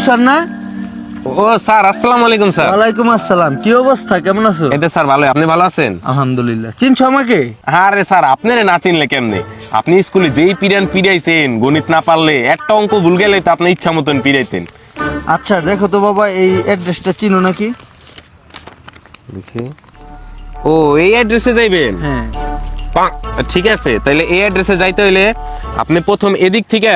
Sir না? ও sir, আসসালামু আলাইকুম স্যার। ওয়ালাইকুম আসসালাম। কি অবস্থা, কেমন আছো? এই তো স্যার ভালো, আপনি ভালো আছেন? আলহামদুলিল্লাহ। চিনছো আমাকে? আরে স্যার, আপনারে না চিনলে কেমনে? আপনি স্কুলে যেই পিড়াইছেন, গণিত না পারলে একটা অঙ্ক ভুল গেলে তো আপনি ইচ্ছা মতন পিড়াইতেন। আচ্ছা দেখো তো বাবা, এই অ্যাড্রেসটা চিনো নাকি? দেখি। ও, এই অ্যাড্রেসে যাইবেন? হ্যাঁ। ঠিক আছে, তাহলে এই অ্যাড্রেসে যাইতে হইলে আপনি প্রথম এদিক থেকে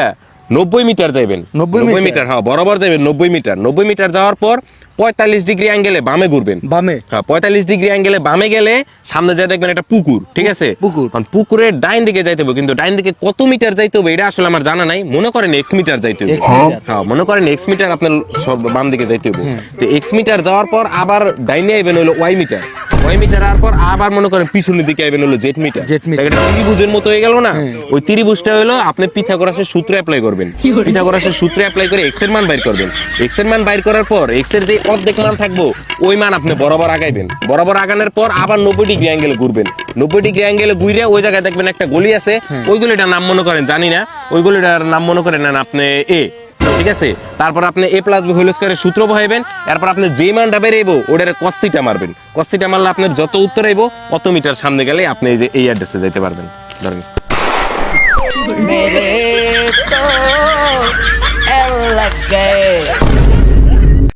90 মিটার যাইবেন। 90 মিটার, হ্যাঁ বরাবর যাবেন 90 মিটার। 90 মিটার যাওয়ার পর 45 ডিগ্রি অ্যাঙ্গেলে বামে ঘুরবেন। বামে? হ্যাঁ, 45 ডিগ্রি অ্যাঙ্গেলে বামে গেলে সামনে যা দেখবেন একটা পুকুর, ঠিক আছে? পুকুর। পুকুরের ডাইন দিকে যাইতে হবে, কিন্তু ডাইন দিকে কত মিটার যাইতে হবে এটা আসলে আমার জানা নাই। মনে করেন এক্স মিটার যাইতে হবে। হ্যাঁ, মনে করেন এক্স মিটার আপনার সব বাম দিকে যাইতে হবে। তো এক্স মিটার যাওয়ার পর আবার ডাইনে আইবেন হলো ওয়াই মিটার। ওয়াই মিটার আর পর আবার মনে করেন পিছনের দিকে আইবেন হলো জেড মিটার। এটা ত্রিভুজের মতো হয়ে গেল না? ওই ত্রিভুজটা হলো আপনি পিথাগোরাসের সূত্র অ্যাপ্লাই করবেন। পিথাগোরাসের সূত্র অ্যাপ্লাই করে এক্স এর মান বাইর করবেন। এক্স এর মান বাইর করার পর এক্স এর যে অর্ধেক মান থাকবো ওই মান আপনি বরাবর আগাইবেন। বরাবর আগানোর পর আবার 90 ডিগ্রি অ্যাঙ্গেলে ঘুরবেন। 90 ডিগ্রি অ্যাঙ্গেলে ঘুরে ওই জায়গায় দেখবেন একটা গলি আছে। ওই গলিটার নাম মনে করেন জানি না, ওই গলিটার নাম মনে করেন নেন আপনি এ, ঠিক আছে? তারপর আপনি a প্লাস বি হোল স্কয়ারের সূত্র বহাইবেন। এরপর আপনি যে মানটা বেরাইবো ওটার cos থিটা মারবেন। cos থিটা মারলে আপনার যত উত্তর আইবো অত মিটার সামনে গেলে আপনি এই যে এই অ্যাড্রেসে যাইতে পারবেন। ধরেন मेरे तो एल लग गए